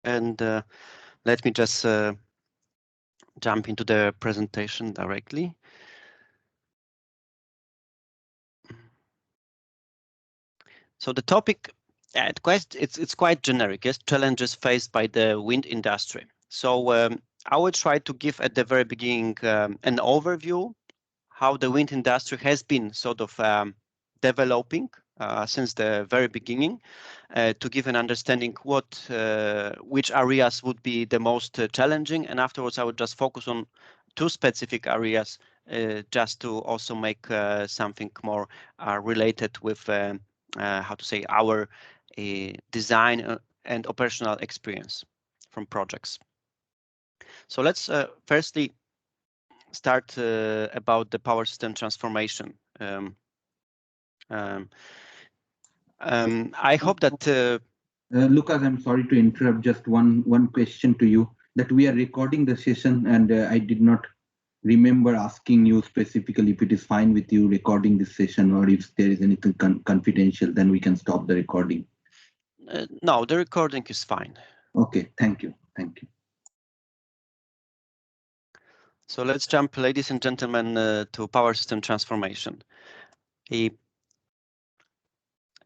And let me just jump into the presentation directly. So the topic, it's quite generic. Yes, challenges faced by the wind industry. So I will try to give at the very beginning an overview how the wind industry has been sort of developing since the very beginning, to give an understanding which areas would be the most challenging, and afterwards I would just focus on two specific areas, just to also make something more related with how to say our design and operational experience from projects. So let's firstly start about the power system transformation. I hope that Lukasz, I'm sorry to interrupt. Just one question to you. That we are recording the session, and I did not remember asking you specifically if it is fine with you recording this session, or if there is anything confidential, then we can stop the recording. No, the recording is fine. Okay, thank you. Thank you. So let's jump, ladies and gentlemen, to power system transformation.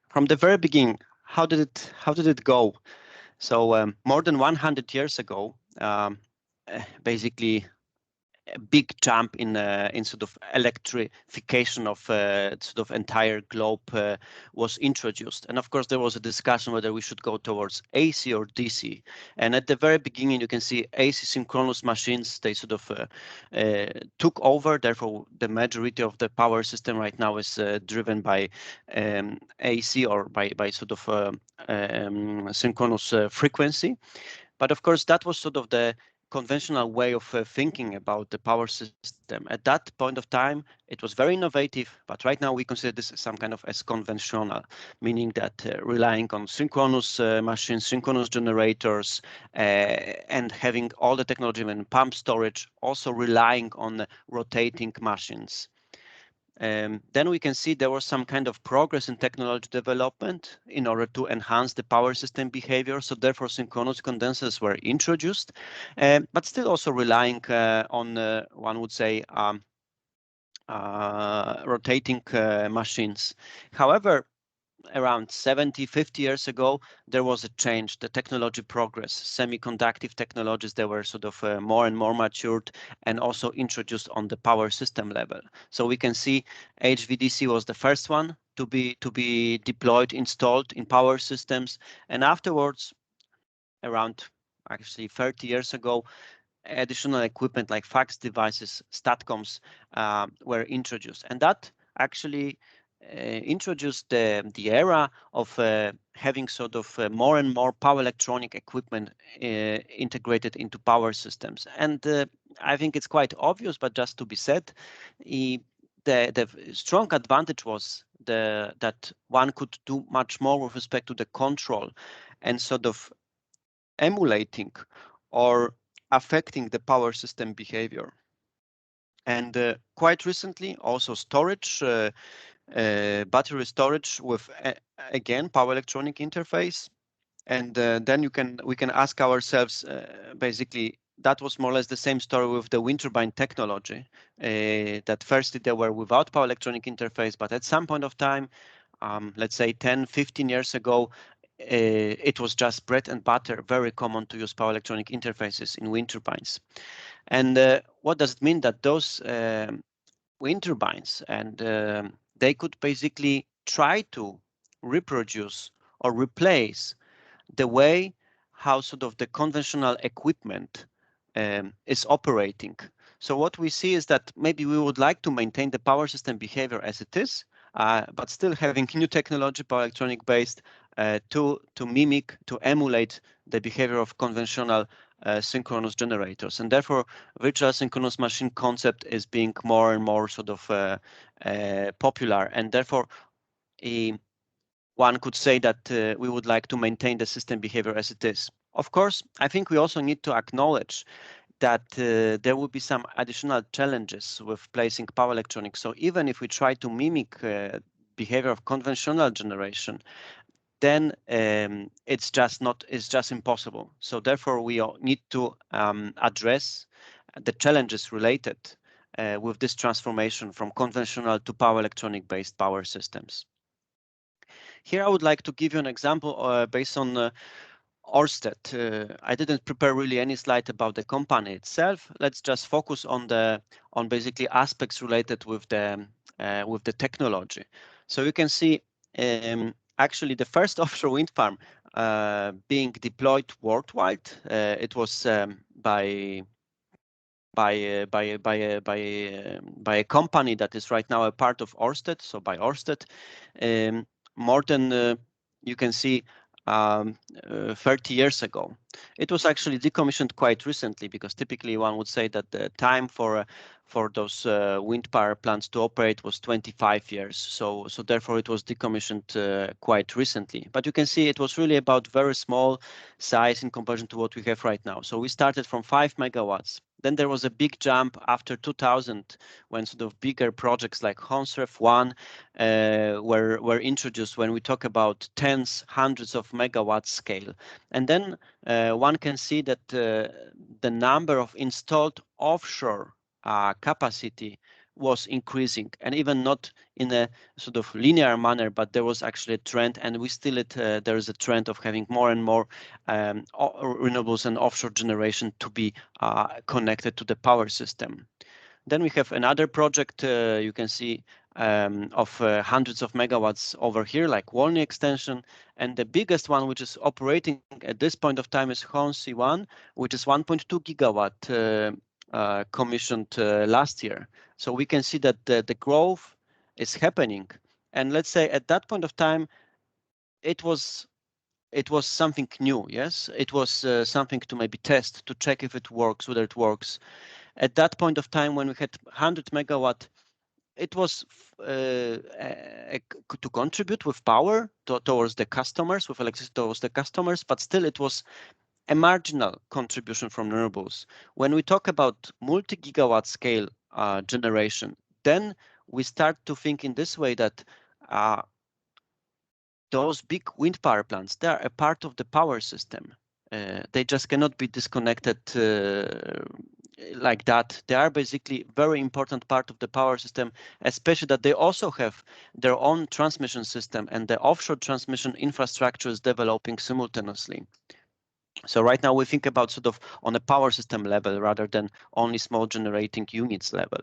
From the very beginning, how did it go? So more than 100 years ago, basically a big jump in sort of electrification of sort of entire globe was introduced, and of course there was a discussion whether we should go towards AC or DC. And at the very beginning, you can see AC synchronous machines, they sort of took over. Therefore, the majority of the power system right now is driven by AC or by sort of synchronous frequency. But of course, that was sort of the conventional way of thinking about the power system. At that point of time, it was very innovative, but right now we consider this some kind of as conventional, meaning that relying on synchronous machines, synchronous generators, and having all the technology and pump storage, also relying on rotating machines. Then we can see there was some kind of progress in technology development in order to enhance the power system behavior. So therefore, synchronous condensers were introduced, but still also relying on, one would say, rotating machines. However, around 50 years ago, there was a change, the technology progress, semiconductive technologies, they were sort of more and more matured and also introduced on the power system level. So we can see HVDC was the first one to be deployed, installed in power systems. And afterwards, around actually 30 years ago, additional equipment like fax devices, STATCOMs were introduced. And that actually introduced the era of having sort of more and more power electronic equipment integrated into power systems. And I think it's quite obvious, but just to be said, the strong advantage was that one could do much more with respect to the control and sort of emulating or affecting the power system behavior. And quite recently, also storage, battery storage with again power electronic interface. And then we can ask ourselves, basically, that was more or less the same story with the wind turbine technology. That firstly they were without power electronic interface, but at some point of time, let's say 10-15 years ago, it was just bread and butter, very common to use power electronic interfaces in wind turbines. And what does it mean? That those wind turbines, and they could basically try to reproduce or replace the way how sort of the conventional equipment is operating. So what we see is that maybe we would like to maintain the power system behavior as it is, but still having new technology, power electronic based, to mimic, to emulate the behavior of conventional synchronous generators. And therefore, virtual synchronous machine concept is being more and more sort of popular. And therefore, one could say that we would like to maintain the system behavior as it is. Of course, I think we also need to acknowledge that there will be some additional challenges with placing power electronics. So even if we try to mimic behavior of conventional generation, then it's just impossible. So therefore, we need to address the challenges related with this transformation from conventional to power electronic based power systems. Here, I would like to give you an example based on Ørsted. I didn't prepare really any slide about the company itself. Let's just focus on basically aspects related with the technology. So you can see actually the first offshore wind farm being deployed worldwide. It was by a company that is right now a part of Ørsted, so by Ørsted. More than you can see 30 years ago. It was actually decommissioned quite recently, because typically one would say that the time for those wind power plants to operate was 25 years. So therefore it was decommissioned quite recently. But you can see it was really about very small size in comparison to what we have right now. So we started from 5 megawatts. Then there was a big jump after 2000, when sort of bigger projects like Hornsreef 1 were introduced, when we talk about tens, hundreds of megawatts scale. And then one can see that the number of installed offshore capacity was increasing, and even not in a sort of linear manner, but there was actually a trend, and we still there is a trend of having more and more renewables and offshore generation to be connected to the power system. Then we have another project you can see of hundreds of megawatts over here, like Walney extension, and the biggest one which is operating at this point of time is Hornsea 1, which is 1.2 gigawatt commissioned last year. So we can see that the growth is happening. And let's say at that point of time, it was something new. Yes, it was something to maybe test, to check if it works, whether it works. At that point of time, when we had 100 megawatt, it was to contribute with power towards the customers, with electricity towards the customers, but still it was a marginal contribution from renewables. When we talk about multi-gigawatt scale generation, then we start to think in this way that those big wind power plants, they are a part of the power system. They just cannot be disconnected like that. They are basically very important part of the power system, especially that they also have their own transmission system, and the offshore transmission infrastructure is developing simultaneously. So right now we think about sort of on a power system level rather than only small generating units level.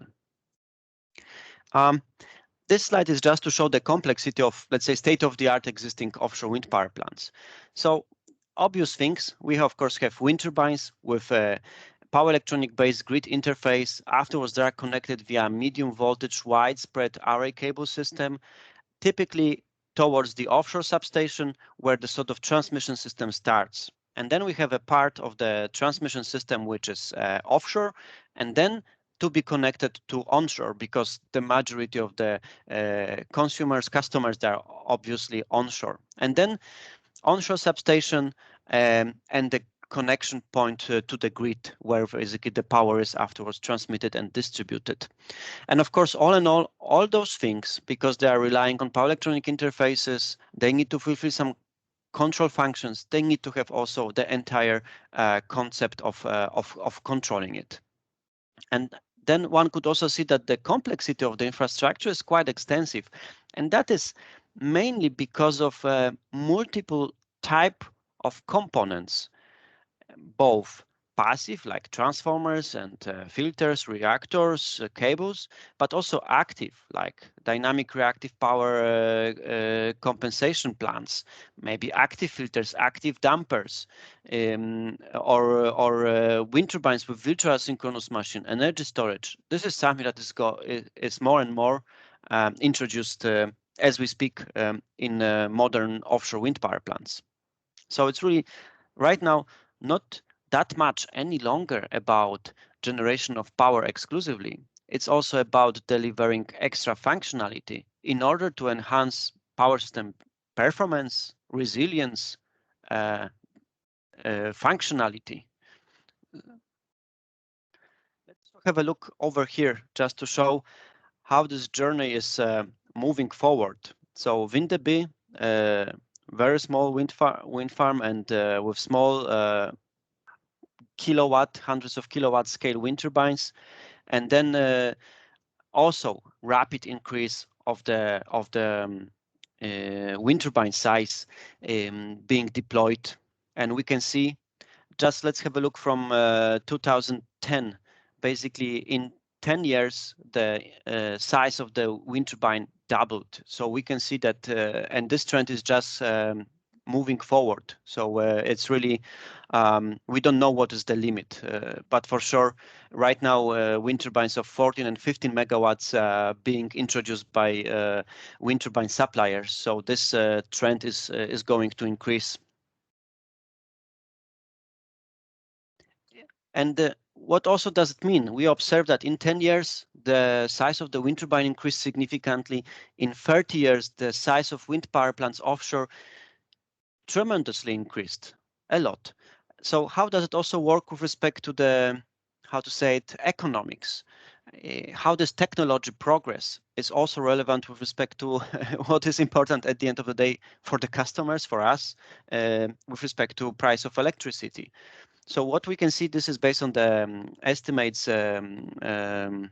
This slide is just to show the complexity of, let's say, state-of-the-art existing offshore wind power plants. So obvious things, we of course have wind turbines with a power electronic based grid interface. Afterwards, they are connected via medium voltage widespread array cable system, typically towards the offshore substation where the sort of transmission system starts. And then we have a part of the transmission system which is offshore, and then to be connected to onshore, because the majority of the customers, they are obviously onshore. And then onshore substation and the connection point to the grid, where basically the power is afterwards transmitted and distributed. And of course, all in all those things, because they are relying on power electronic interfaces, they need to fulfill some control functions. They need to have also the entire concept of controlling it. And then one could also see that the complexity of the infrastructure is quite extensive. And that is mainly because of multiple type of components, both passive like transformers and filters, reactors, cables, but also active like dynamic reactive power compensation plants, maybe active filters, active dampers, or wind turbines with virtual synchronous machine, energy storage. This is something that is more and more introduced as we speak in modern offshore wind power plants. So it's really right now not that much any longer about generation of power exclusively. It's also about delivering extra functionality in order to enhance power system performance, resilience, functionality. Let's have a look over here just to show how this journey is moving forward. So WindDB very small wind farm, and with small kilowatt, hundreds of kilowatt scale wind turbines, and then also rapid increase of the wind turbine size being deployed. And we can see, just let's have a look from 2010. Basically, in 10 years, the size of the wind turbine doubled. So we can see that, and this trend is just moving forward. So it's really, we don't know what is the limit, but for sure, right now, wind turbines of 14 and 15 megawatts being introduced by wind turbine suppliers. So this trend is going to increase. And what also does it mean? We observe that in 10 years, the size of the wind turbine increased significantly. In 30 years, the size of wind power plants offshore tremendously increased, a lot. So how does it also work with respect to the, how to say it, economics? How does technology progress is also relevant with respect to what is important at the end of the day for the customers, for us, with respect to price of electricity. So what we can see, this is based on the estimates carried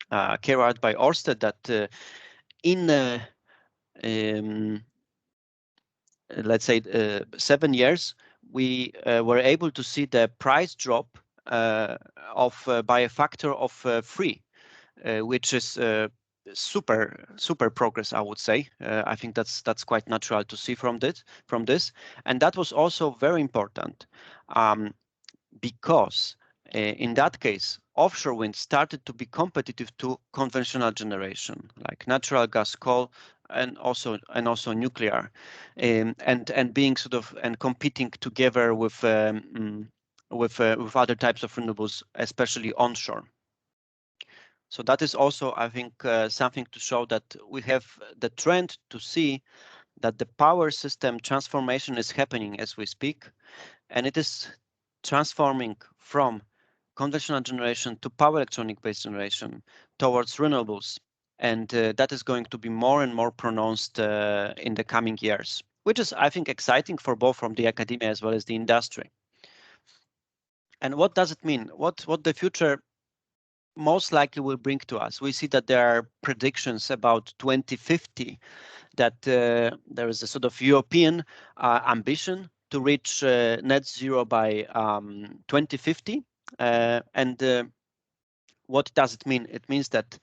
out by Ørsted, that in let's say 7 years, we were able to see the price drop by a factor of 3, which is super progress, I would say. I think that's quite natural to see from this, and that was also very important. Because in that case, offshore wind started to be competitive to conventional generation, like natural gas, coal, and also nuclear, and being sort of and competing together with other types of renewables, especially onshore. So that is also, I think, something to show that we have the trend to see that the power system transformation is happening as we speak, and it is transforming from conventional generation to power electronic based generation towards renewables. And that is going to be more and more pronounced in the coming years, which is, I think, exciting for both from the academia as well as the industry. And what does it mean? What the future most likely will bring to us? We see that there are predictions about 2050, that there is a sort of European ambition to reach net zero by 2050. And what does it mean? It means that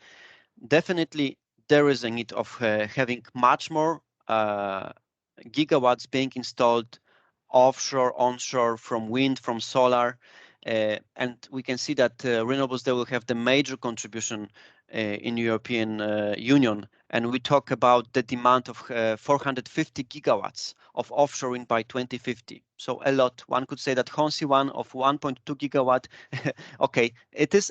definitely there is a need of having much more gigawatts being installed offshore, onshore, from wind, from solar. And we can see that renewables, they will have the major contribution in European Union. And we talk about the demand of 450 gigawatts of offshore wind by 2050. So a lot. One could say that Hornsea 1 of 1.2 gigawatt, okay, it is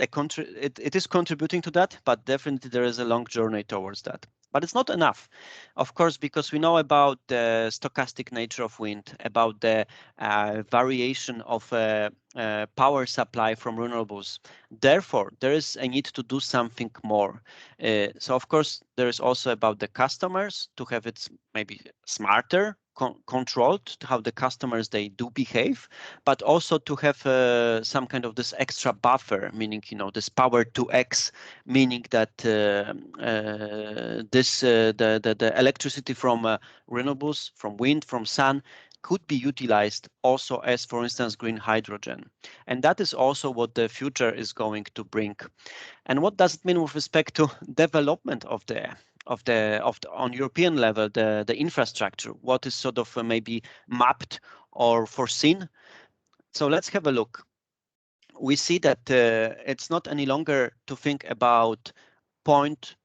contributing to that, but definitely there is a long journey towards that. But it's not enough, of course, because we know about the stochastic nature of wind, about the variation of power supply from renewables. Therefore, there is a need to do something more. So, of course, there is also about the customers to have it maybe smarter, controlled, how the customers they do behave, but also to have some kind of this extra buffer, meaning, you know, this power 2x, meaning that the electricity from renewables, from wind, from sun, could be utilized also as, for instance, green hydrogen. And that is also what the future is going to bring. And what does it mean with respect to development of the on European level, the infrastructure? What is sort of maybe mapped or foreseen? So let's have a look. We see that it's not any longer to think about point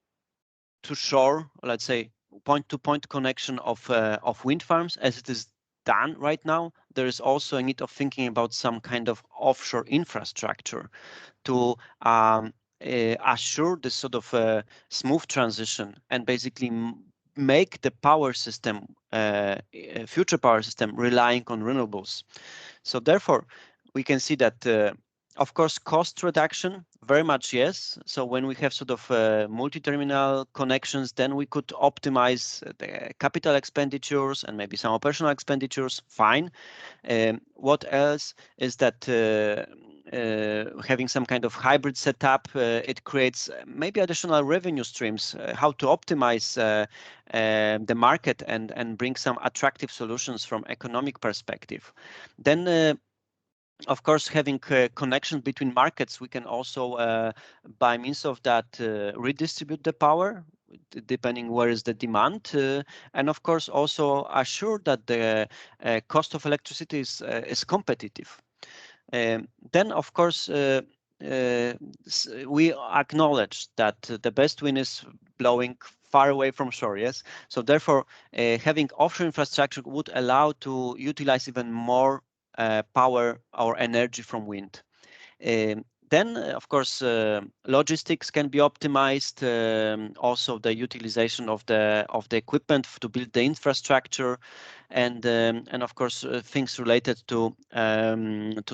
to shore, let's say point-to-point connection of wind farms as it is done right now. There is also a need of thinking about some kind of offshore infrastructure to assure this sort of smooth transition and basically make the power system, future power system, relying on renewables. So therefore, we can see that Of course, cost reduction, very much yes. So when we have sort of multi-terminal connections, then we could optimize the capital expenditures and maybe some operational expenditures, fine. What else is that having some kind of hybrid setup, it creates maybe additional revenue streams, how to optimize the market and bring some attractive solutions from economic perspective. Then of course, having connections between markets, we can also, by means of that, redistribute the power depending where is the demand, and of course also assure that the cost of electricity is competitive. Then, of course, we acknowledge that the best wind is blowing far away from shore, yes? So therefore, having offshore infrastructure would allow to utilize even more power or energy from wind. Then, of course, logistics can be optimized. Also, the utilization of the equipment to build the infrastructure, and of course things related to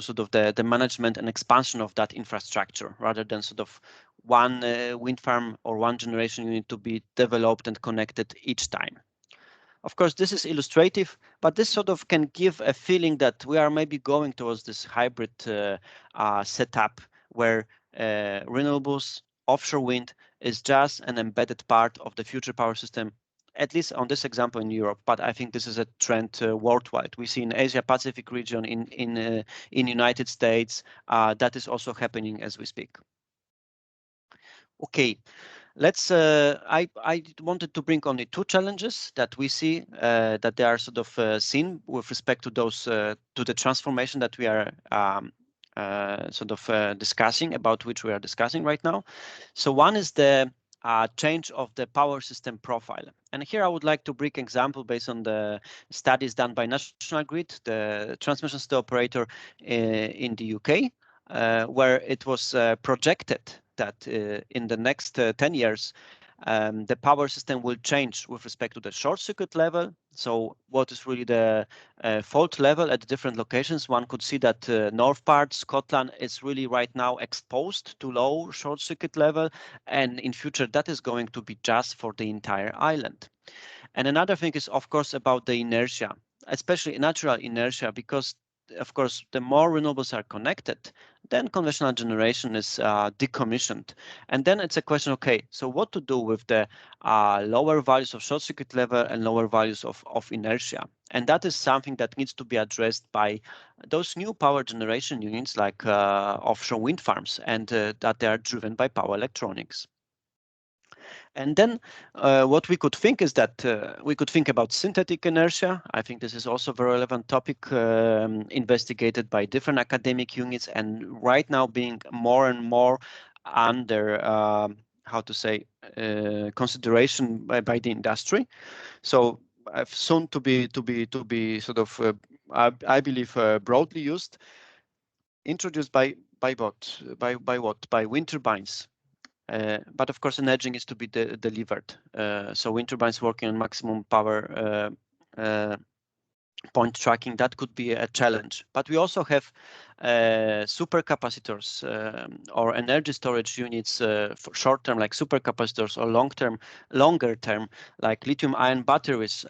sort of the management and expansion of that infrastructure, rather than sort of one wind farm or one generation unit to be developed and connected each time. Of course, this is illustrative, but this sort of can give a feeling that we are maybe going towards this hybrid setup where renewables, offshore wind is just an embedded part of the future power system, at least on this example in Europe. But I think this is a trend worldwide. We see in Asia Pacific region, in United States, that is also happening as we speak. Okay. Let's. I wanted to bring only two challenges that we see that they are sort of seen with respect to those to the transformation that we are discussing, about which we are discussing right now. So one is the change of the power system profile, and here I would like to bring example based on the studies done by National Grid, the transmission system operator in the UK, where it was projected that in the next 10 years, the power system will change with respect to the short circuit level. So what is really the fault level at different locations? One could see that north part, Scotland, is really right now exposed to low short circuit level. And in future, that is going to be just for the entire island. And another thing is, of course, about the inertia, especially natural inertia, because of course, the more renewables are connected, then conventional generation is decommissioned. And then it's a question, okay, so what to do with the lower values of short circuit level and lower values of inertia? And that is something that needs to be addressed by those new power generation units like offshore wind farms, and that they are driven by power electronics. And then what we could think is that we could think about synthetic inertia. I think this is also a very relevant topic investigated by different academic units, and right now being more and more under how to say consideration by the industry. So soon to be sort of I believe broadly used, introduced by what? By wind turbines. But of course, energy is to be delivered. So wind turbines working on maximum power point tracking, that could be a challenge. But we also have supercapacitors or energy storage units for short term, like supercapacitors, or longer term, like lithium-ion batteries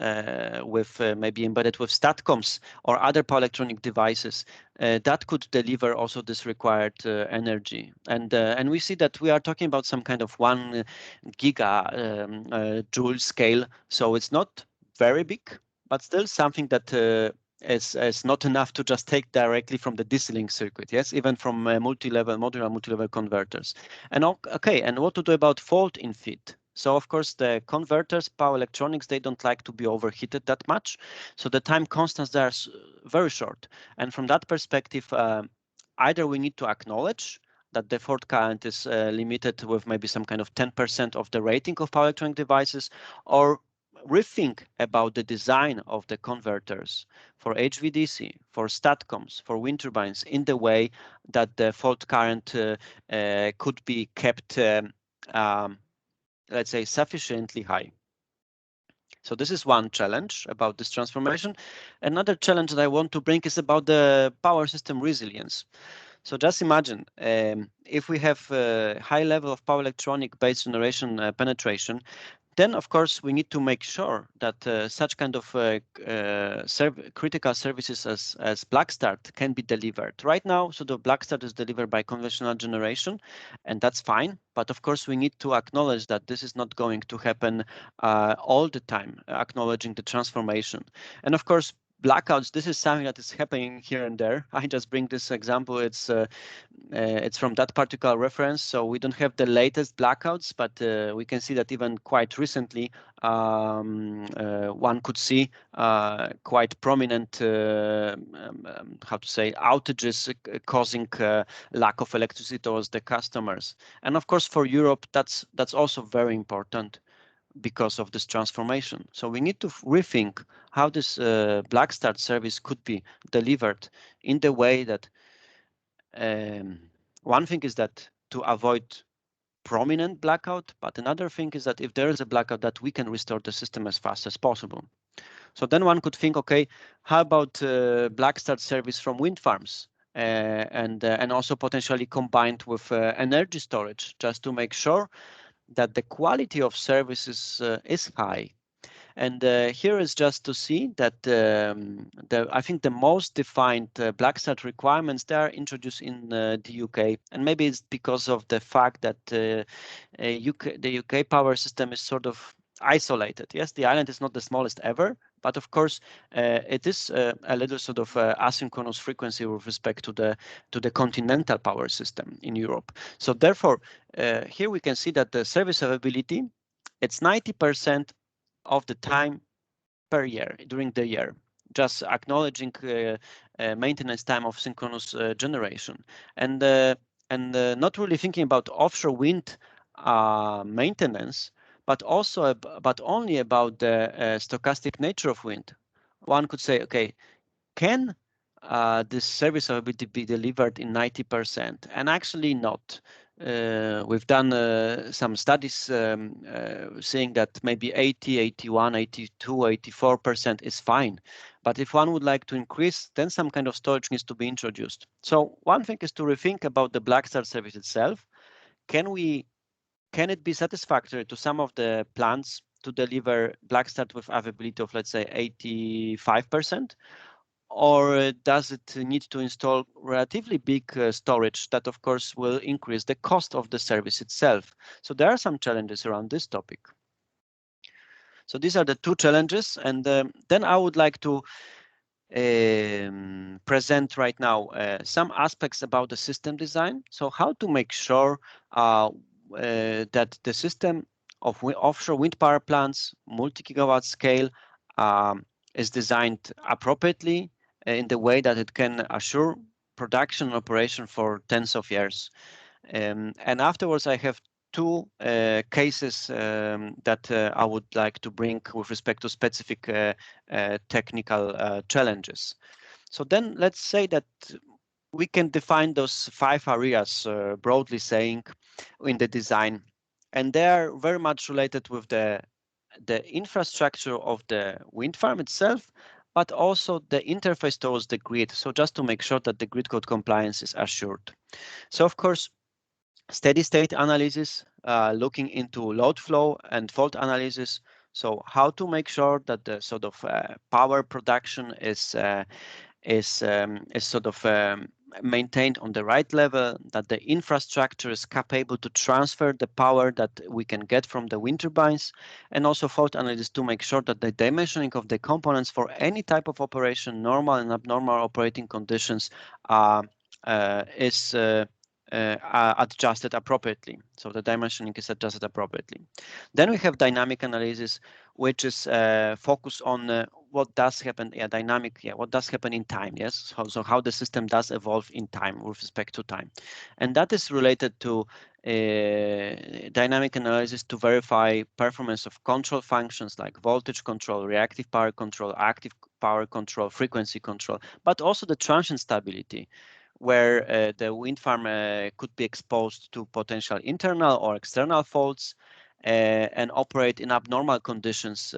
with maybe embedded with STATCOMs or other power electronic devices that could deliver also this required energy. And we see that we are talking about some kind of 1 gigajoule scale, so it's not very big, but still something that is not enough to just take directly from the DC-link circuit, yes, even from modular multi-level converters. And okay, and what to do about fault in feed? So of course, the converters, power electronics, they don't like to be overheated that much. So the time constants there are very short. And from that perspective, either we need to acknowledge that the fault current is limited with maybe some kind of 10% of the rating of power electronic devices, or rethink about the design of the converters for HVDC, for STATCOMs, for wind turbines in the way that the fault current could be kept, let's say, sufficiently high. So this is one challenge about this transformation. Another challenge that I want to bring is about the power system resilience. So just imagine if we have a high level of power electronic based generation penetration, then of course we need to make sure that such kind of critical services as Blackstar can be delivered. Right now, so the Blackstar is delivered by conventional generation, and that's fine. But of course, we need to acknowledge that this is not going to happen all the time, acknowledging the transformation. And of course, blackouts, this is something that is happening here and there. I just bring this example. It's from that particular reference, so we don't have the latest blackouts, but we can see that even quite recently one could see quite prominent how to say outages causing lack of electricity towards the customers. And of course for Europe that's also very important because of this transformation. So we need to rethink how this Blackstar service could be delivered in the way that one thing is that to avoid prominent blackout, but another thing is that if there is a blackout, that we can restore the system as fast as possible. So then one could think, okay, how about Blackstar service from wind farms? And also potentially combined with energy storage, just to make sure that the quality of services is high. And here is just to see that I think the most defined Blackstar requirements, they are introduced in the UK. And maybe it's because of the fact that the UK power system is sort of isolated. Yes, the island is not the smallest ever, but of course it is a little sort of asynchronous frequency with respect to the continental power system in Europe. So therefore, here we can see that the service availability, it's 90% of the time per year during the year, just acknowledging maintenance time of synchronous generation, and not really thinking about offshore wind maintenance, but also but only about the stochastic nature of wind. One could say, okay, can this service availability be delivered in 90%? And actually not. We've done some studies saying that maybe 80, 81, 82, 84% is fine. But if one would like to increase, then some kind of storage needs to be introduced. So one thing is to rethink about the Blackstar service itself. Can it be satisfactory to some of the plants to deliver Blackstar with availability of, let's say, 85%? Or does it need to install relatively big storage that, of course, will increase the cost of the service itself? So there are some challenges around this topic. So these are the two challenges. And then I would like to present right now some aspects about the system design. So how to make sure that the system of offshore wind power plants, multi-gigawatt scale, is designed appropriately in the way that it can assure production and operation for tens of years. And afterwards, I have two cases that I would like to bring with respect to specific technical challenges. So then let's say that we can define those 5 areas, broadly saying, in the design, and they are very much related with the infrastructure of the wind farm itself, but also the interface towards the grid. So just to make sure that the grid code compliance is assured. So of course, steady state analysis, looking into load flow and fault analysis. So how to make sure that the sort of power production is sort of maintained on the right level, that the infrastructure is capable to transfer the power that we can get from the wind turbines, and also fault analysis to make sure that the dimensioning of the components for any type of operation, normal and abnormal operating conditions, is adjusted appropriately. So the dimensioning is adjusted appropriately. Then we have dynamic analysis, which is focused on what does happen, what does happen in time, yes? So how the system does evolve in time with respect to time. And that is related to dynamic analysis to verify performance of control functions like voltage control, reactive power control, active power control, frequency control, but also the transient stability, where the wind farm could be exposed to potential internal or external faults and operate in abnormal conditions,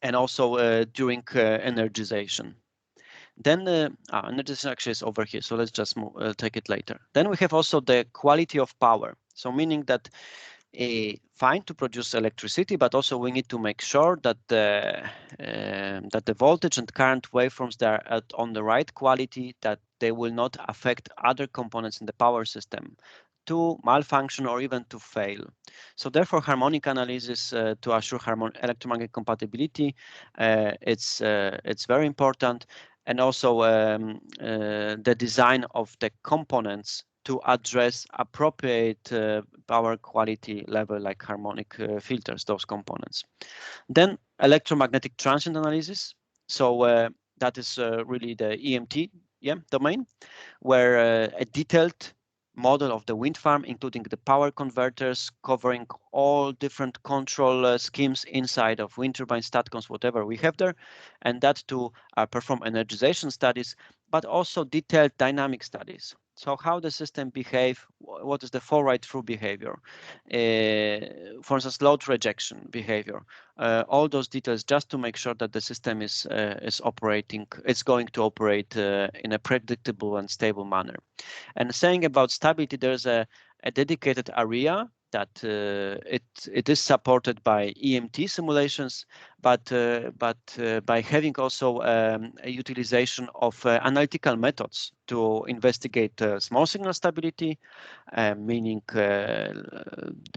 and also during energization. Then energy actually is over here, so let's just take it later. Then we have also the quality of power. So meaning that fine to produce electricity, but also we need to make sure that the voltage and current waveforms they are on the right quality, that they will not affect other components in the power system to malfunction or even to fail. So therefore, harmonic analysis to assure electromagnetic compatibility, it's very important, and also the design of the components to address appropriate power quality level, like harmonic filters, those components. Then electromagnetic transient analysis. So that is really the EMT domain, where a detailed model of the wind farm, including the power converters, covering all different control schemes inside of wind turbines, statcoms, whatever we have there, and that to perform energization studies, but also detailed dynamic studies. So how the system behave, what is the fall right through behavior, for instance, load rejection behavior, all those details, just to make sure that the system is operating, it's going to operate in a predictable and stable manner. And saying about stability, there's a dedicated area that it is supported by EMT simulations, but by having also a utilization of analytical methods to investigate small signal stability, meaning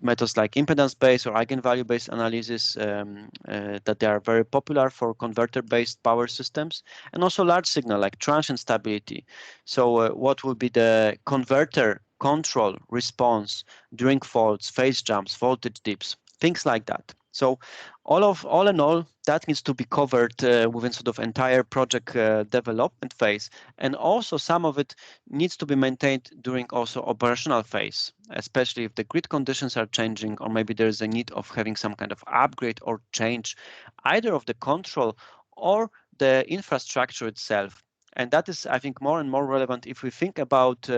methods like impedance-based or eigenvalue-based analysis, that they are very popular for converter-based power systems, and also large signal like transient stability. So what will be the converter control response during faults, phase jumps, voltage dips, things like that. So all in all, that needs to be covered within sort of entire project development phase, and also some of it needs to be maintained during also operational phase, especially if the grid conditions are changing, or maybe there is a need of having some kind of upgrade or change either of the control or the infrastructure itself. And that is, I think, more and more relevant if we think about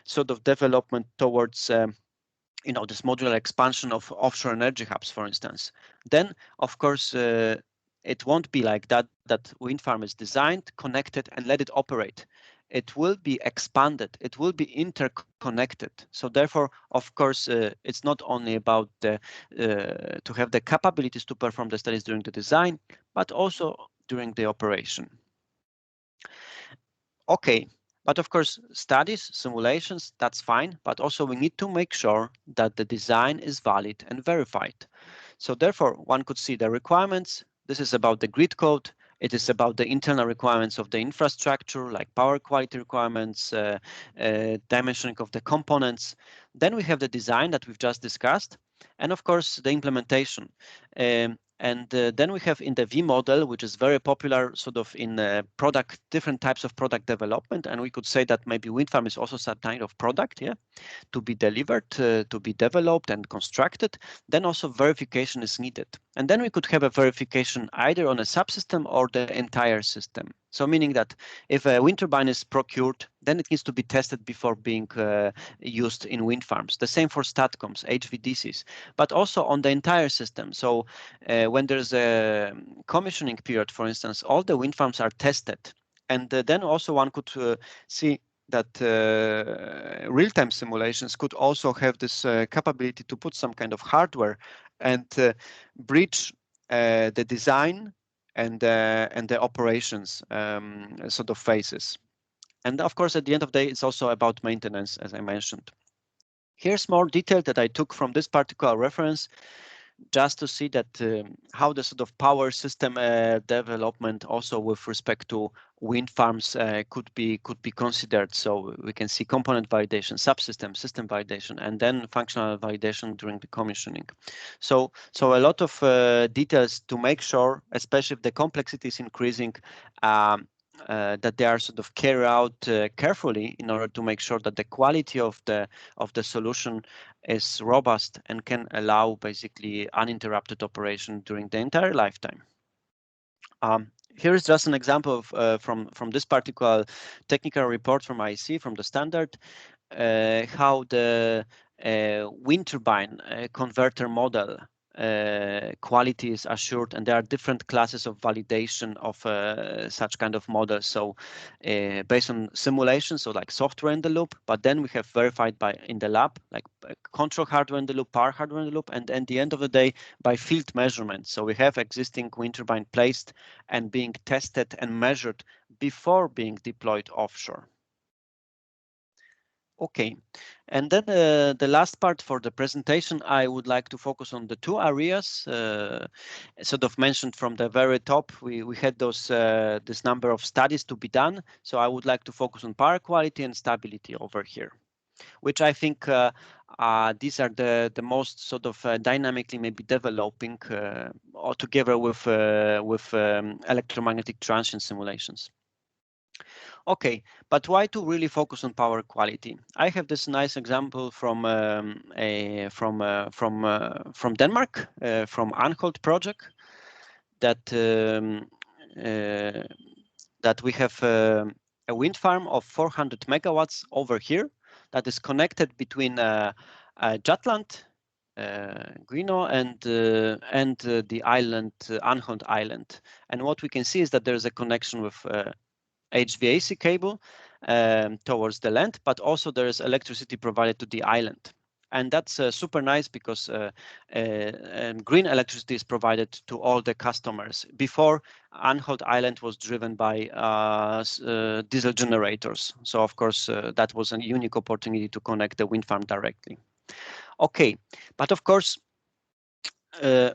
sort of development towards this modular expansion of offshore energy hubs, for instance. Then, of course, it won't be like that wind farm is designed, connected, and let it operate. It will be expanded. It will be interconnected. So therefore, of course, it's not only about to have the capabilities to perform the studies during the design, but also during the operation. Okay, but of course, studies, simulations, that's fine, but also we need to make sure that the design is valid and verified. So therefore, one could see the requirements. This is about the grid code. It is about the internal requirements of the infrastructure, like power quality requirements, dimensioning of the components. Then we have the design that we've just discussed, and of course, the implementation. And then we have in the V model, which is very popular sort of in different types of product development. And we could say that maybe wind farm is also some kind of product, to be delivered, to be developed and constructed. Then also verification is needed. And then we could have a verification either on a subsystem or the entire system. So meaning that if a wind turbine is procured, then it needs to be tested before being used in wind farms. The same for STATCOMs, HVDCs, but also on the entire system. So when there's a commissioning period, for instance, all the wind farms are tested. And then also one could see that real-time simulations could also have this capability to put some kind of hardware and bridge the design and the operations sort of phases. And of course, at the end of the day, it's also about maintenance, as I mentioned. Here's more detail that I took from this particular reference, just to see that how the sort of power system development also with respect to wind farms could be considered. So we can see component validation, subsystem, system validation, and then functional validation during the commissioning. So a lot of details to make sure, especially if the complexity is increasing, that they are sort of carried out carefully in order to make sure that the quality of the solution is robust and can allow basically uninterrupted operation during the entire lifetime. Here is just an example of, from this particular technical report from IEC, from the standard, how the wind turbine converter model quality is assured, and there are different classes of validation of such kind of models. So based on simulation, so like software in the loop, but then we have verified in the lab, like control hardware in the loop, power hardware in the loop, and at the end of the day, by field measurement. So we have existing wind turbine placed and being tested and measured before being deployed offshore. Okay, and then the last part for the presentation, I would like to focus on the two areas sort of mentioned from the very top. We had those this number of studies to be done. So I would like to focus on power quality and stability over here, which I think these are the most sort of dynamically maybe developing all together with electromagnetic transient simulations. Okay, but why to really focus on power quality? I have this nice example from Denmark, from Anholt project, that that we have a wind farm of 400 megawatts over here that is connected between Jutland, Guino, and the island, Anholt Island. And what we can see is that there is a connection with HVAC cable towards the land, but also there is electricity provided to the island. And that's super nice because green electricity is provided to all the customers. Before, Anholt Island was driven by diesel generators. So of course, that was a unique opportunity to connect the wind farm directly. Okay, but of course,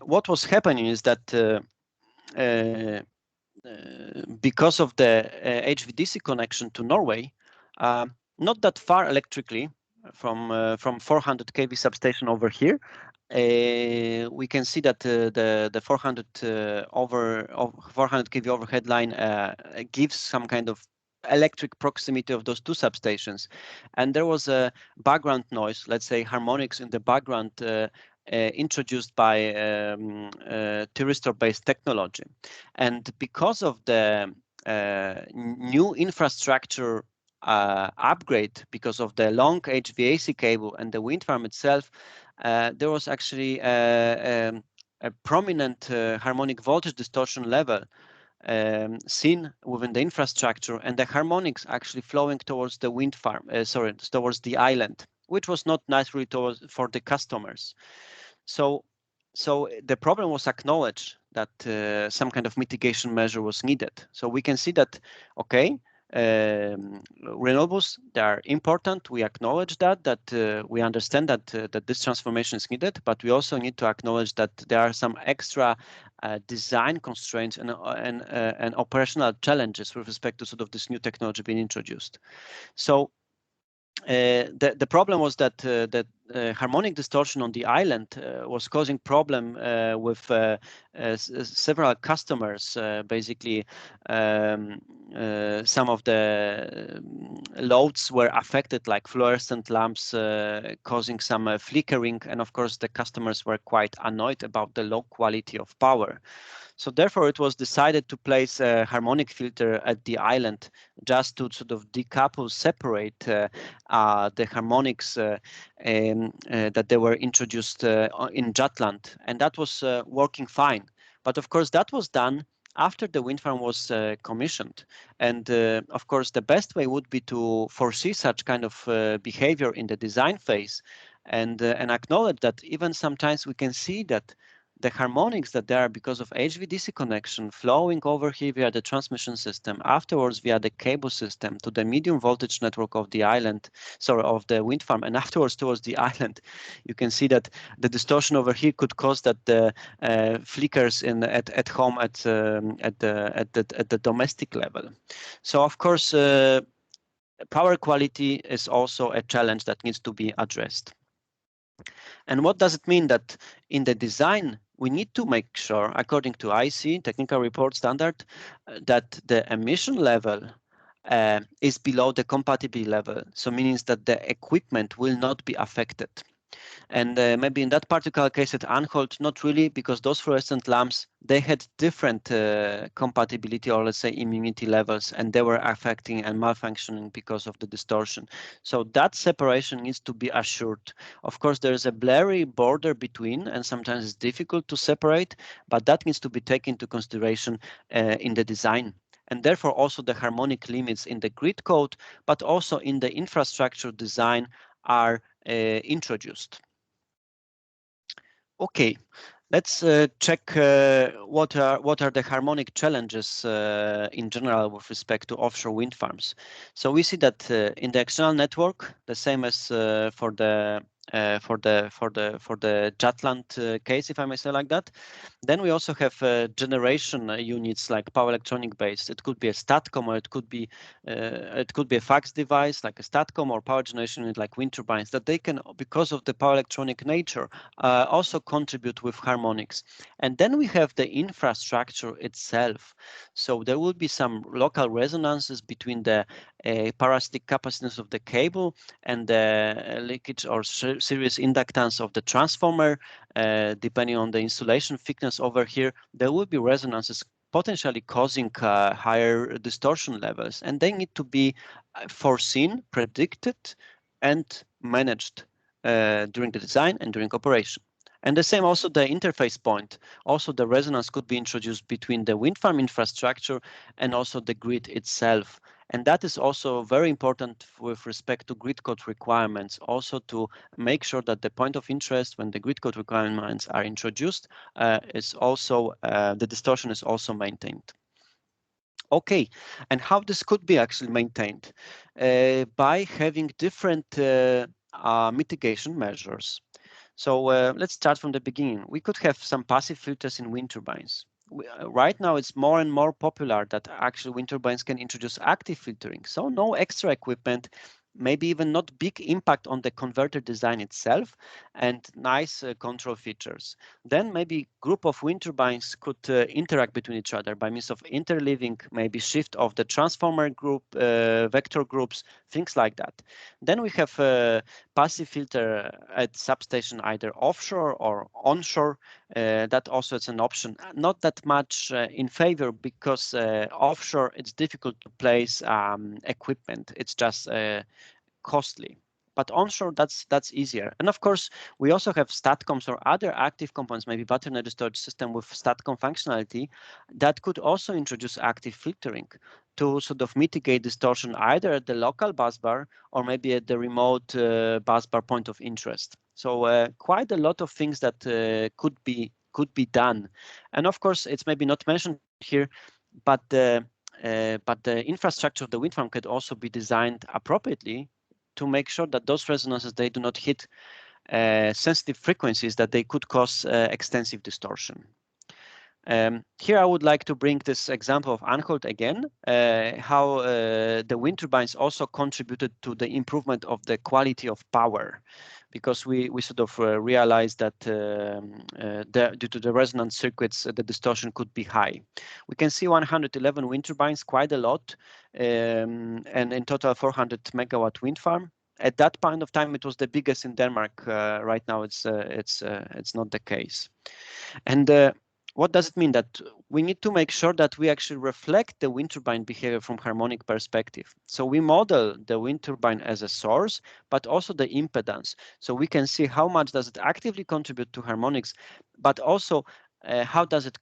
what was happening is that because of the HVDC connection to Norway, not that far electrically from 400 kV substation over here, we can see that the 400 kV overhead line gives some kind of electric proximity of those two substations, and there was a background noise, let's say harmonics in the background, introduced by thyristor-based technology. And because of the new infrastructure upgrade, because of the long HVAC cable and the wind farm itself, there was actually a prominent harmonic voltage distortion level seen within the infrastructure, and the harmonics actually flowing towards the wind farm, towards the island, which was not naturally for the customers. So the problem was acknowledged that some kind of mitigation measure was needed. So we can see that, okay, renewables, they are important. We acknowledge that we understand that this transformation is needed, but we also need to acknowledge that there are some extra design constraints and operational challenges with respect to sort of this new technology being introduced. So the problem was that harmonic distortion on the island was causing problem with several customers. Basically, some of the loads were affected, like fluorescent lamps causing some flickering, and of course the customers were quite annoyed about the low quality of power. So therefore, it was decided to place a harmonic filter at the island just to sort of decouple, separate the harmonics that they were introduced in Jutland, and that was working fine. But of course, that was done after the wind farm was commissioned. And of course, the best way would be to foresee such kind of behavior in the design phase and acknowledge that even sometimes we can see that the harmonics that there are because of HVDC connection flowing over here via the transmission system, afterwards via the cable system to the medium voltage network of the island, of the wind farm, and afterwards towards the island, you can see that the distortion over here could cause that the flickers at home at the domestic level. So of course, power quality is also a challenge that needs to be addressed. And what does it mean? That in the design, we need to make sure, according to IC, technical report standard, that the emission level is below the compatibility level. So meaning that the equipment will not be affected. And maybe in that particular case at Anholt, not really, because those fluorescent lamps, they had different compatibility, or let's say immunity levels, and they were affecting and malfunctioning because of the distortion. So that separation needs to be assured. Of course, there is a blurry border between, and sometimes it's difficult to separate, but that needs to be taken into consideration in the design. And therefore also the harmonic limits in the grid code, but also in the infrastructure design are introduced. Okay, let's check what are the harmonic challenges in general with respect to offshore wind farms. So we see that in the external network, the same as for the Jutland case, if I may say like that. Then we also have generation units like power electronic based. It could be a STATCOM, or it could be a fax device like a STATCOM, or power generation unit like wind turbines, that they can, because of the power electronic nature, also contribute with harmonics. And then we have the infrastructure itself. So there will be some local resonances between the parasitic capacitance of the cable and the leakage or series inductance of the transformer. Depending on the insulation thickness over here, there will be resonances potentially causing higher distortion levels, and they need to be foreseen, predicted, and managed during the design and during operation. And the same also the interface point. Also the resonance could be introduced between the wind farm infrastructure and also the grid itself. And that is also very important with respect to grid code requirements, also to make sure that the point of interest when the grid code requirements are introduced is also, the distortion is also maintained. Okay, and how this could be actually maintained? By having different mitigation measures. So let's start from the beginning. We could have some passive filters in wind turbines. Right now, it's more and more popular that actually wind turbines can introduce active filtering. So no extra equipment, maybe even not big impact on the converter design itself, and nice control features. Then maybe group of wind turbines could interact between each other by means of interleaving, maybe shift of the transformer group, vector groups, things like that. Then we have a passive filter at substation, either offshore or onshore. That also is an option. Not that much in favor, because offshore it's difficult to place equipment. It's just costly. But onshore, that's easier. And of course, we also have STATCOMs or other active components, maybe battery energy storage system with STATCOM functionality, that could also introduce active filtering to sort of mitigate distortion either at the local busbar or maybe at the remote busbar point of interest. So quite a lot of things that could be done. And of course, it's maybe not mentioned here, but the infrastructure of the wind farm could also be designed appropriately to make sure that those resonances, they do not hit sensitive frequencies that they could cause extensive distortion. Here I would like to bring this example of Anholt again, how the wind turbines also contributed to the improvement of the quality of power, because we sort of realized that due to the resonance circuits, the distortion could be high. We can see 111 wind turbines, quite a lot, and in total 400 megawatt wind farm. At that point of time, it was the biggest in Denmark. Right now, it's not the case. And what does it mean? That we need to make sure that we actually reflect the wind turbine behavior from harmonic perspective. So we model the wind turbine as a source, but also the impedance. So we can see how much does it actively contribute to harmonics, but also how does it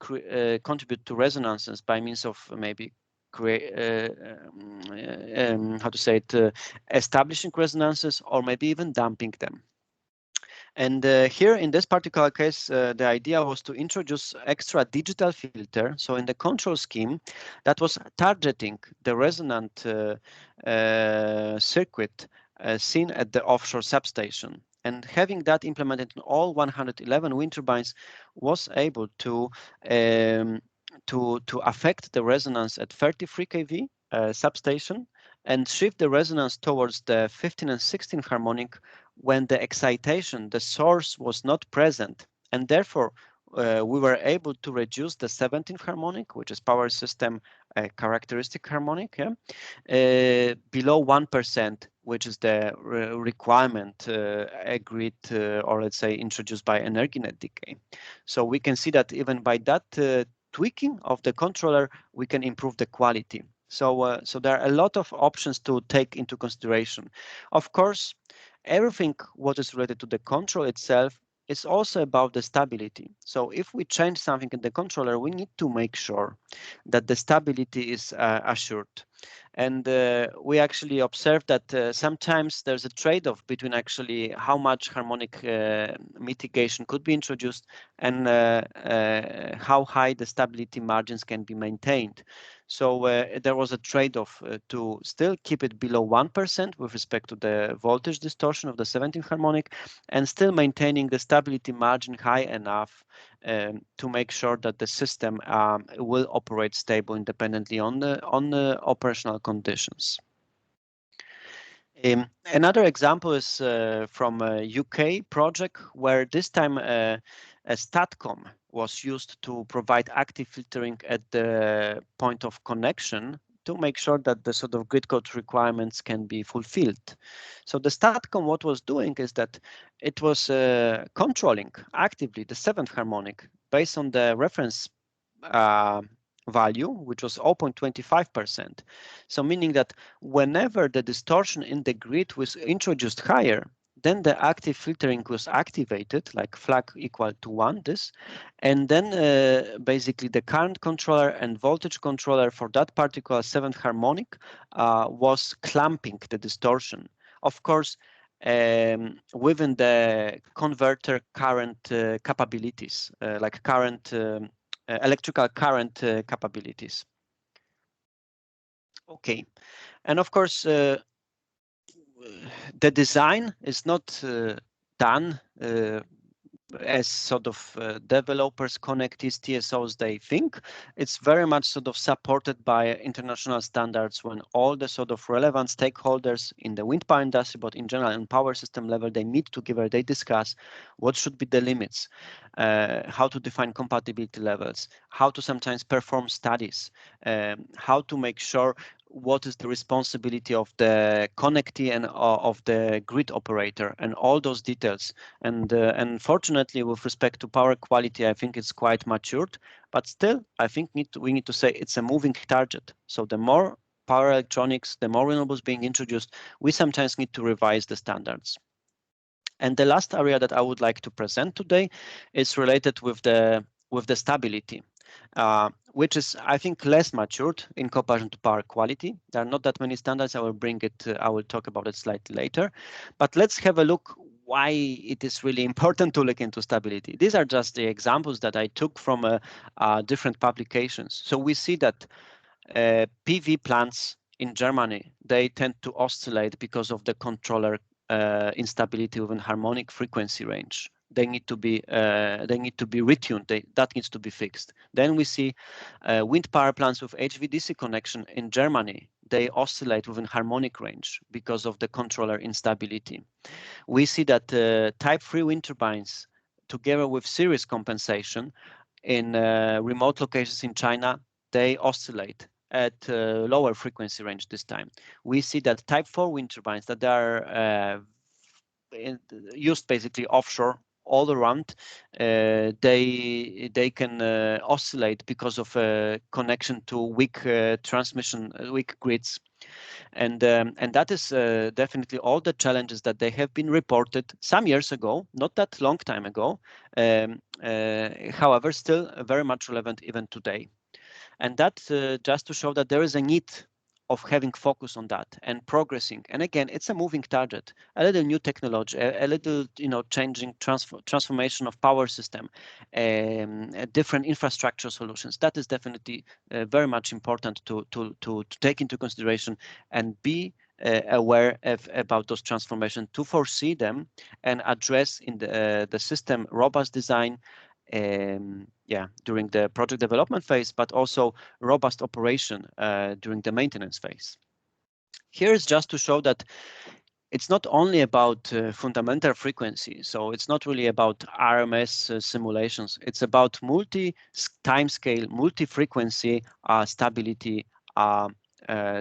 contribute to resonances by means of maybe establishing resonances or maybe even damping them. And here in this particular case, the idea was to introduce extra digital filter. So in the control scheme, that was targeting the resonant circuit seen at the offshore substation. And having that implemented in all 111 wind turbines was able to affect the resonance at 33 kV substation and shift the resonance towards the 15 and 16 harmonic when the excitation, the source, was not present. And therefore, we were able to reduce the 17th harmonic, which is power system characteristic harmonic, below 1% which is the requirement agreed or let's say introduced by EnergyNet decay. So we can see that even by that tweaking of the controller, we can improve the quality. So so there are a lot of options to take into consideration. Of course, everything what is related to the control itself is also about the stability. So if we change something in the controller, we need to make sure that the stability is assured. And we actually observed that sometimes there's a trade-off between actually how much harmonic mitigation could be introduced and how high the stability margins can be maintained. So there was a trade-off to still keep it below 1% with respect to the voltage distortion of the 17th harmonic, and still maintaining the stability margin high enough to make sure that the system will operate stable independently on the operational conditions. Another example is from a UK project where this time a STATCOM was used to provide active filtering at the point of connection to make sure that the sort of grid code requirements can be fulfilled. So the STATCOM, what was doing is that it was controlling actively the 7th harmonic based on the reference value, which was 0.25%. So meaning that whenever the distortion in the grid was introduced higher, then the active filtering was activated, like flag equal to 1, this, and then basically the current controller and voltage controller for that particular 7th harmonic was clamping the distortion. Of course, within the converter current capabilities, like current electrical current capabilities. Okay, and of course, the design is not done as sort of developers, connectees, TSOs, they think. It's very much sort of supported by international standards when all the sort of relevant stakeholders in the wind power industry, but in general in power system level, they meet together, they discuss what should be the limits, how to define compatibility levels, how to sometimes perform studies, how to make sure what is the responsibility of the connectee and of the grid operator, and all those details. And fortunately, with respect to power quality, I think it's quite matured, but still, I think we need to say it's a moving target. So the more power electronics, the more renewables being introduced, we sometimes need to revise the standards. And the last area that I would like to present today is related with the stability. Which is, I think, less matured in comparison to power quality. There are not that many standards. I will bring it. I will talk about it slightly later. But let's have a look why it is really important to look into stability. These are just the examples that I took from different publications. So we see that PV plants in Germany, they tend to oscillate because of the controller instability within harmonic frequency range. They need to be retuned. That needs to be fixed. Then we see wind power plants with HVDC connection in Germany. They oscillate within harmonic range because of the controller instability. We see that type 3 wind turbines, together with series compensation in remote locations in China, they oscillate at lower frequency range this time. We see that type 4 wind turbines that are used basically offshore all around, they can oscillate because of connection to weak transmission, weak grids. And that is definitely all the challenges that they have been reported some years ago, not that long time ago, however, still very much relevant even today. And that just to show that there is a need of having focus on that and progressing. And again, it's a moving target, a little new technology, a little, changing transformation of power system, different infrastructure solutions. That is definitely very much important to take into consideration and be aware about those transformations, to foresee them and address in the system robust design, during the project development phase, but also robust operation during the maintenance phase. Here is just to show that it's not only about fundamental frequency. So it's not really about RMS simulations. It's about multi-timescale, multi-frequency stability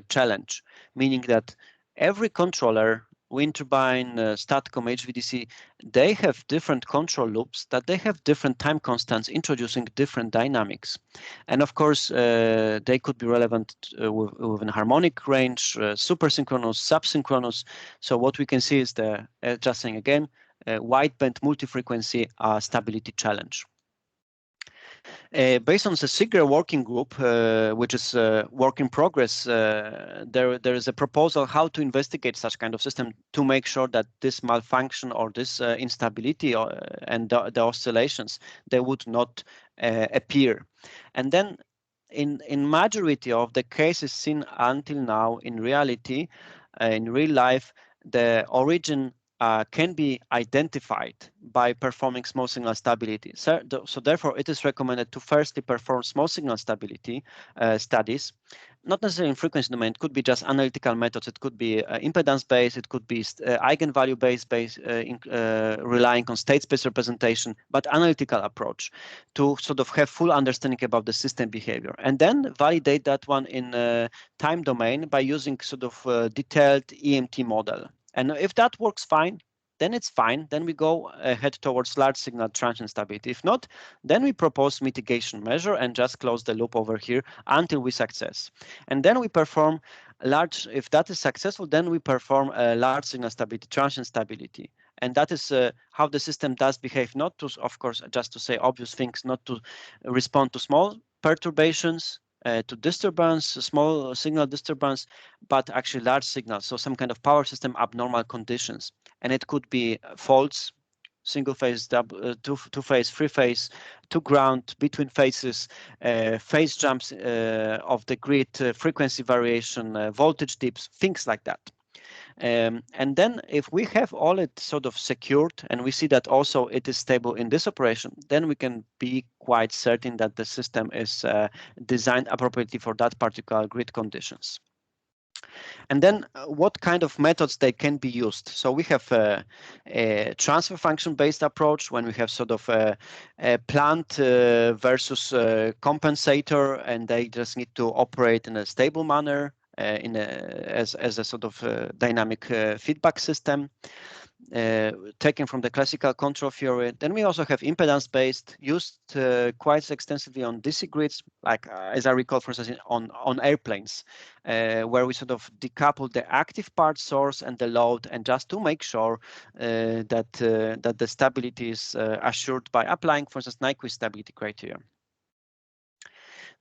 challenge, meaning that every controller, wind turbine, STATCOM, HVDC, they have different control loops that they have different time constants introducing different dynamics. And of course, they could be relevant with a harmonic range, supersynchronous, subsynchronous. So what we can see is the, just saying again, wideband multi-frequency stability challenge. Based on the SIGRE working group, which is work in progress, there is a proposal how to investigate such kind of system to make sure that this malfunction or this instability and the oscillations, they would not appear. And then in majority of the cases seen until now in reality, in real life, the origin can be identified by performing small signal stability. So therefore, it is recommended to firstly perform small signal stability studies, not necessarily in frequency domain. It could be just analytical methods. It could be impedance-based. It could be eigenvalue-based, relying on state-space representation, but analytical approach to sort of have full understanding about the system behavior, and then validate that one in time domain by using sort of detailed EMT model. And if that works fine, then it's fine. Then we go ahead towards large signal transient stability. If not, then we propose mitigation measure and just close the loop over here until we success. And then we perform large, if that is successful, then we perform a large signal stability, transient stability. And that is how the system does behave, not to, of course, just to say obvious things, not to respond to small perturbations, to disturbance, small signal disturbance, but actually large signals, so some kind of power system abnormal conditions. And it could be faults, single phase, two phase, three phase, to ground, between phases, phase jumps of the grid, frequency variation, voltage dips, things like that. And then if we have all it sort of secured and we see that also it is stable in this operation, then we can be quite certain that the system is designed appropriately for that particular grid conditions. And then what kind of methods they can be used? So we have a transfer function based approach when we have sort of a plant versus compensator, and they just need to operate in a stable manner. As a sort of dynamic feedback system taken from the classical control theory. Then we also have impedance-based, used quite extensively on DC grids, like as I recall, for instance, on airplanes, where we sort of decouple the active part source and the load, and just to make sure that the stability is assured by applying, for instance, Nyquist stability criteria.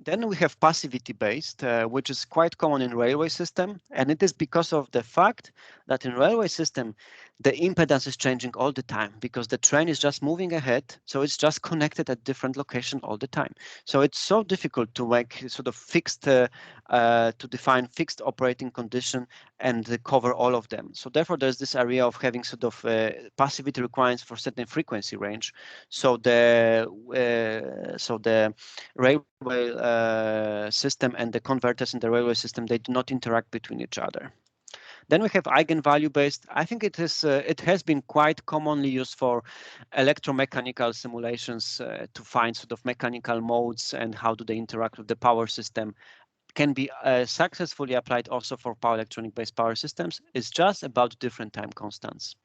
Then we have passivity-based, which is quite common in railway system, and it is because of the fact that in railway system, the impedance is changing all the time because the train is just moving ahead, so it's just connected at different location all the time. So it's so difficult to make sort of fixed, to define fixed operating condition and cover all of them. So therefore, there's this area of having sort of passivity requirements for certain frequency range. So the railway system and the converters in the railway system, they do not interact between each other. Then we have eigenvalue based. I think it has been quite commonly used for electromechanical simulations to find sort of mechanical modes and how do they interact with the power system. Can be successfully applied also for power electronic based power systems. It's just about different time constants.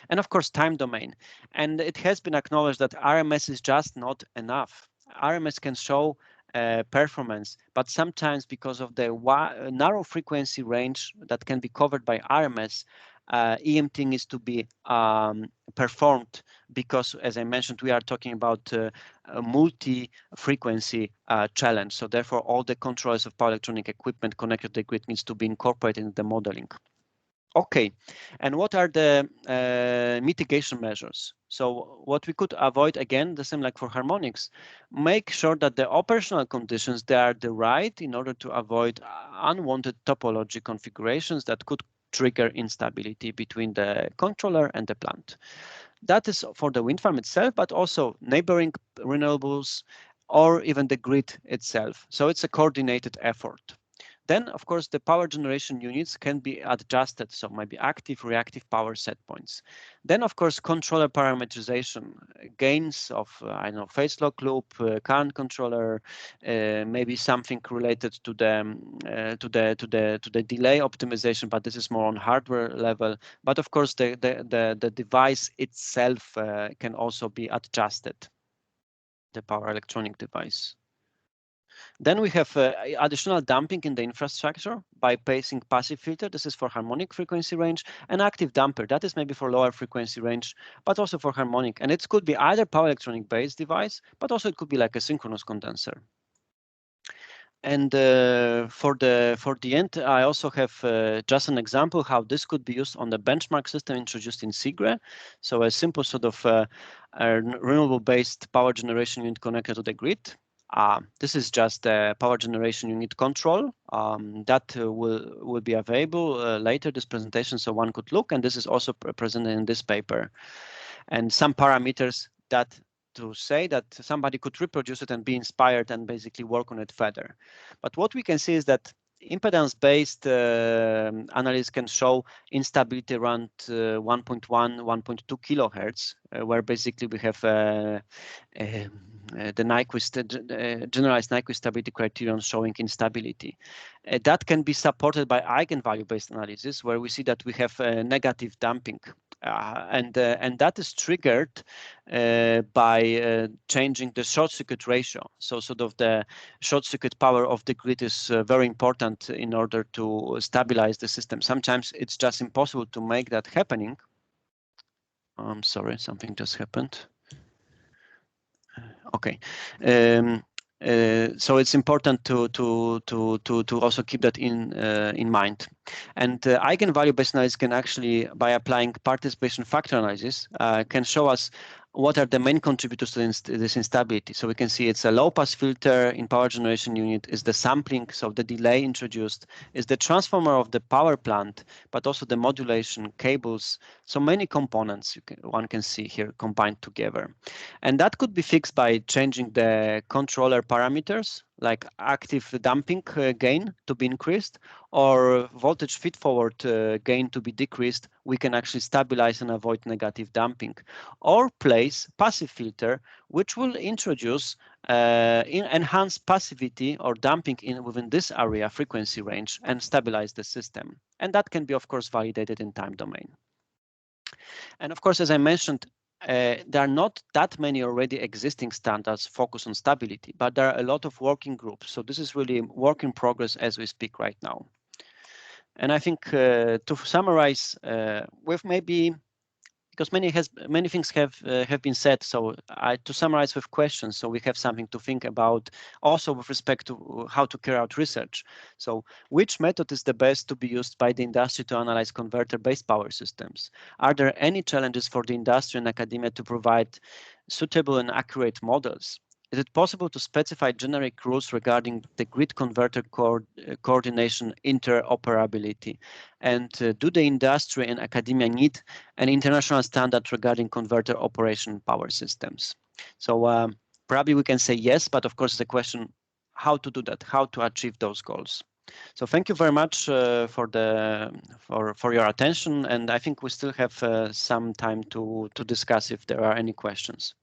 And of course, time domain. And it has been acknowledged that RMS is just not enough. RMS can show performance, but sometimes because of the narrow frequency range that can be covered by RMS, EMT needs to be performed because, as I mentioned, we are talking about a multi-frequency challenge. So therefore, all the controllers of power electronic equipment connected to the grid needs to be incorporated in the modeling. Okay, and what are the mitigation measures? So what we could avoid, again, the same like for harmonics, make sure that the operational conditions, they are the right in order to avoid unwanted topology configurations that could trigger instability between the controller and the plant. That is for the wind farm itself, but also neighboring renewables or even the grid itself. So it's a coordinated effort. Then, of course, the power generation units can be adjusted, so maybe active, reactive power set points. Then, of course, controller parameterization, gains of, I don't know, phase lock loop, current controller, maybe something related to the delay optimization, but this is more on hardware level. But of course, the device itself can also be adjusted, the power electronic device. Then we have additional damping in the infrastructure by placing passive filter. This is for harmonic frequency range, and active damper. That is maybe for lower frequency range, but also for harmonic. And it could be either power electronic based device, but also it could be like a synchronous condenser. And for the end, I also have just an example how this could be used on the benchmark system introduced in SIGRE. So a simple sort of a renewable-based power generation unit connected to the grid. This is just a power generation unit control that will be available later this presentation, so one could look. And this is also presented in this paper. And some parameters that to say that somebody could reproduce it and be inspired and basically work on it further. But what we can see is that impedance-based analysis can show instability around 1.1, 1.2 kilohertz, where basically we have the Nyquist, generalized Nyquist stability criterion showing instability. That can be supported by eigenvalue-based analysis, where we see that we have negative damping. And that is triggered by changing the short circuit ratio. So sort of the short circuit power of the grid is very important in order to stabilize the system. Sometimes it's just impossible to make that happening. I'm sorry, something just happened. Okay. So it's important to also keep that in mind. And eigenvalue-based analysis can actually, by applying participation factor analysis, can show us what are the main contributors to this instability. So we can see it's a low-pass filter in power generation unit, is the sampling, so the delay introduced, is the transformer of the power plant, but also the modulation cables. So many components one can see here combined together. And that could be fixed by changing the controller parameters, like active damping gain to be increased, or voltage feed-forward gain to be decreased. We can actually stabilize and avoid negative damping, or place passive filter, which will introduce enhanced passivity or damping within this area frequency range and stabilize the system. And that can be, of course, validated in time domain. And of course, as I mentioned, there are not that many already existing standards focused on stability, but there are a lot of working groups. So this is really work in progress as we speak right now. And I think to summarize, with maybe, because many things have been said, so to summarize with questions, so we have something to think about also with respect to how to carry out research. So which method is the best to be used by the industry to analyze converter-based power systems? Are there any challenges for the industry and academia to provide suitable and accurate models? Is it possible to specify generic rules regarding the grid converter coordination interoperability? And do the industry and academia need an international standard regarding converter operation power systems? So probably we can say yes, but of course the question, how to do that, how to achieve those goals. So thank you very much for your attention, and I think we still have some time to discuss if there are any questions.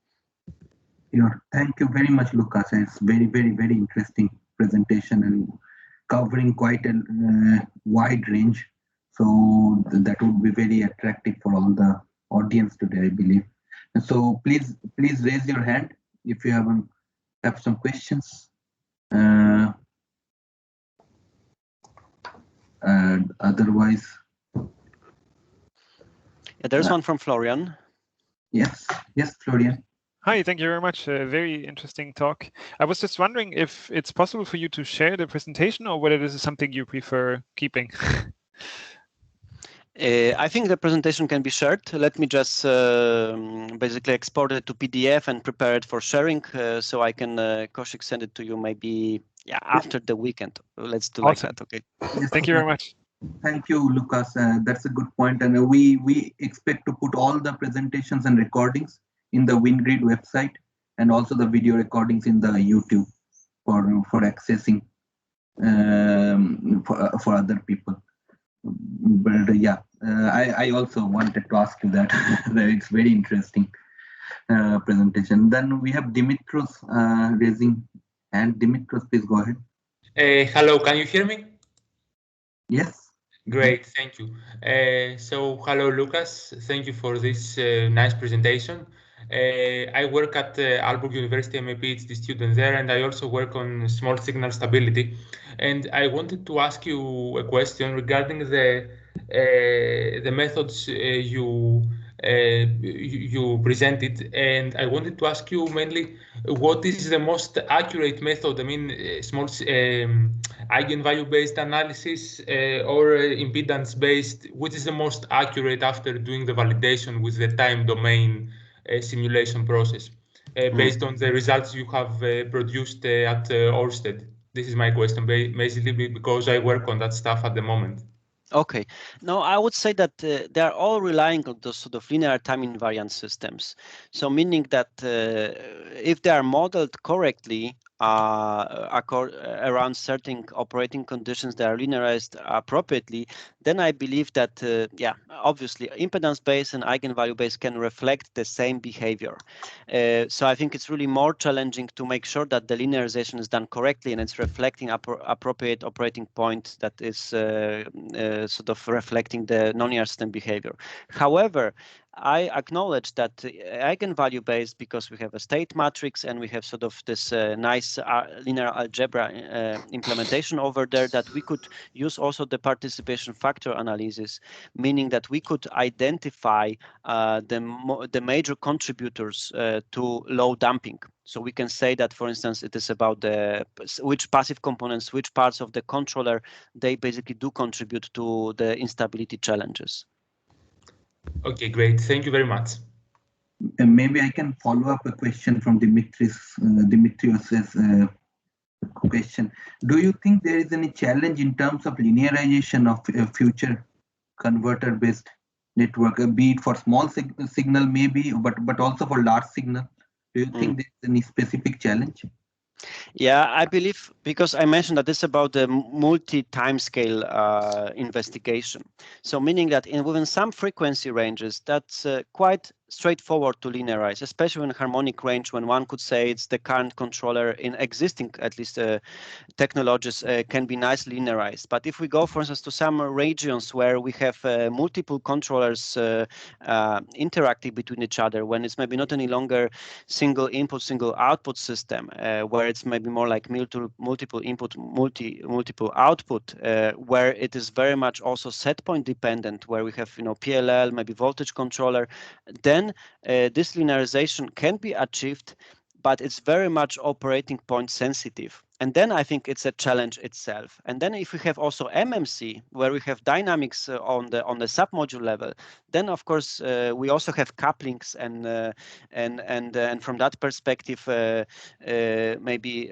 Yeah, thank you very much, Lukasz. It's very, very, very interesting presentation and covering quite a wide range. So that would be very attractive for all the audience today, I believe. And so please raise your hand if you have some questions. Otherwise, yeah, there's one from Florian. Yes, Florian. Hi, thank you very much. Very interesting talk. I was just wondering if it's possible for you to share the presentation or whether this is something you prefer keeping. I think the presentation can be shared. Let me just basically export it to PDF and prepare it for sharing, so I can, Koshik, send it to you maybe after the weekend. Let's do awesome. like that, okay? Yes, thank you very much. Thank you, Lukasz. That's a good point. And we expect to put all the presentations and recordings in the WinGrid website, and also the video recordings in the YouTube for accessing. for other people. But yeah, I also wanted to ask you that. It's very interesting presentation. Then we have Dimitros raising hand. Dimitros, please go ahead. Hello, can you hear me? Yes. Great, thank you. So, hello, Lucas. Thank you for this nice presentation. I work at Aalborg University. I'm a PhD student there, and I also work on small signal stability. And I wanted to ask you a question regarding the methods you presented, and I wanted to ask you mainly what is the most accurate method. I mean, small eigenvalue-based analysis or impedance-based, which is the most accurate after doing the validation with the time domain simulation process, based on the results you have produced at Ørsted? This is my question, basically because I work on that stuff at the moment. Okay. No, I would say that they are all relying on those sort of linear time invariant systems. So meaning that if they are modeled correctly around certain operating conditions that are linearized appropriately, then I believe that, yeah, obviously impedance-based and eigenvalue-based can reflect the same behavior. So I think it's really more challenging to make sure that the linearization is done correctly and it's reflecting appropriate operating point that is sort of reflecting the nonlinear system behavior. However, I acknowledge that eigenvalue based, because we have a state matrix and we have sort of this nice linear algebra implementation over there, that we could use also the participation factor analysis, meaning that we could identify the major contributors to low damping. So we can say that, for instance, it is about which passive components, which parts of the controller, they basically do contribute to the instability challenges. Okay, great. Thank you very much. Maybe I can follow up a question from Dimitrios's question. Do you think there is any challenge in terms of linearization of future converter-based network, be it for small signal maybe, but also for large signal? Do you think there's any specific challenge? Yeah, I believe, because I mentioned that this is about the multi-timescale investigation. So meaning that within some frequency ranges, that's quite straightforward to linearize, especially in harmonic range, when one could say it's the current controller in existing, at least technologies can be nicely linearized. But if we go, for instance, to some regions where we have multiple controllers interacting between each other, when it's maybe not any longer single input, single output system, where it's maybe more like multiple input, multiple output, where it is very much also set point dependent, where we have, PLL, maybe voltage controller, then this linearization can be achieved, but it's very much operating point sensitive. And then I think it's a challenge itself. And then if we have also MMC, where we have dynamics on the submodule level, then of course we also have couplings, and from that perspective, maybe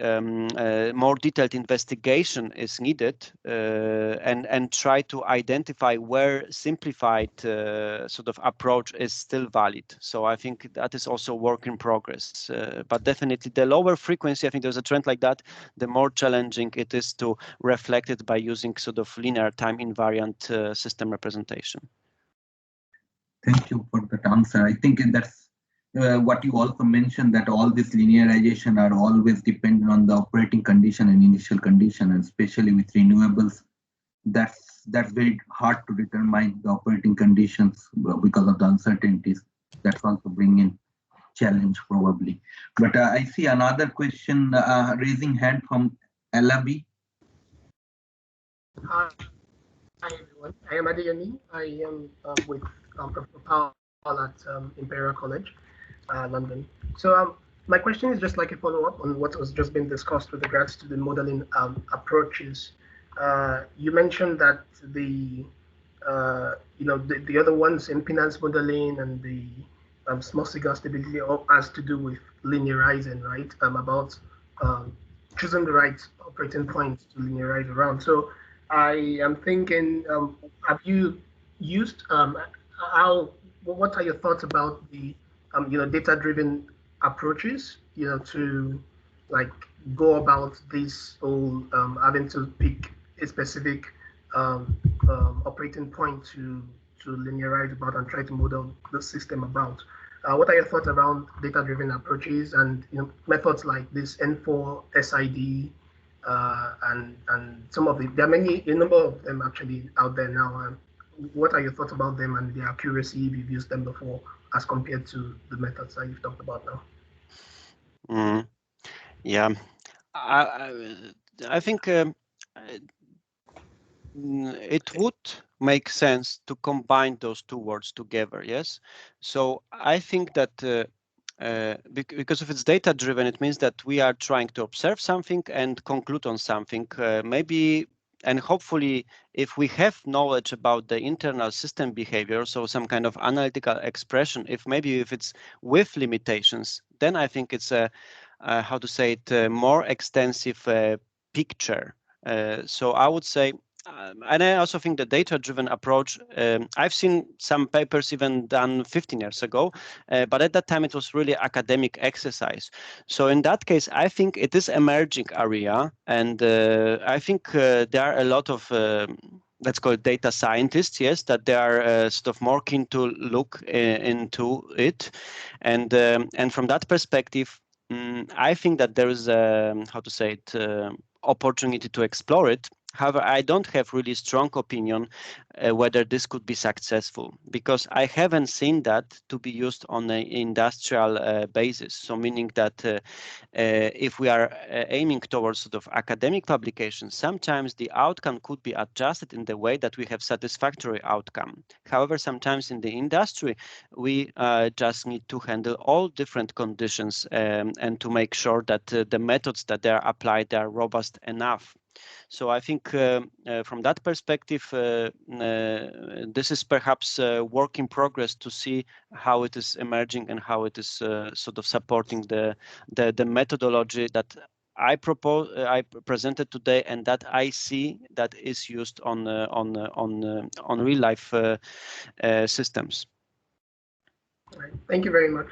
more detailed investigation is needed, and try to identify where simplified sort of approach is still valid. So I think that is also work in progress. But definitely the lower frequency, I think there's a trend like that, the more challenging it is to reflect it by using sort of linear time invariant system representation. Thank you for that answer. I think that's what you also mentioned, that all this linearization are always dependent on the operating condition and initial condition, and especially with renewables, that's very hard to determine the operating conditions because of the uncertainties. That's also bringing challenge probably. But I see another question raising hand from Alabi. Hi everyone. I am Adeyemi. I am with Professor Paul at Imperial College, London. So my question is just like a follow-up on what was just been discussed with regards to the modeling approaches. You mentioned that the other ones, impedance modeling and the small signal stability, all has to do with linearizing, right? About choosing the right operating points to linearize around. So I am thinking, have you used what are your thoughts about the data-driven approaches, to like go about this whole having to pick a specific operating point to linearize about and try to model the system about. What are your thoughts around data-driven approaches and methods like this N4 SID and some of it? There are a number of them actually out there now. What are your thoughts about them and their accuracy if you've used them before as compared to the methods that you've talked about now? Yeah, I think it would make sense to combine those two words together. Yes, so I think that because if it's data driven, it means that we are trying to observe something and conclude on something. Maybe and hopefully, if we have knowledge about the internal system behavior, so some kind of analytical expression, if it's with limitations, then I think it's a how to say it, more extensive picture. So I would say, and I also think the data-driven approach, I've seen some papers even done 15 years ago, but at that time it was really academic exercise. So in that case, I think it is emerging area, and I think there are a lot of let's call it data scientists, yes, that they are sort of more keen to look into it, and from that perspective, I think that there is a, how to say it, opportunity to explore it. However, I don't have really strong opinion whether this could be successful, because I haven't seen that to be used on an industrial basis. So meaning that if we are aiming towards sort of academic publications, sometimes the outcome could be adjusted in the way that we have satisfactory outcome. However, sometimes in the industry, we just need to handle all different conditions and to make sure that the methods that they are applied are robust enough. So I think from that perspective, this is perhaps a work in progress to see how it is emerging and how it is sort of supporting the methodology that I presented today, and that I see that is used on real life systems. All right. Thank you very much.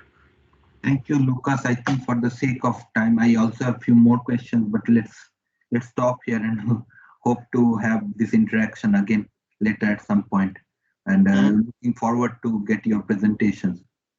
Thank you, Lukasz. I think for the sake of time, I also have a few more questions, but let's stop here and hope to have this interaction again later at some point. And looking forward to get your presentations.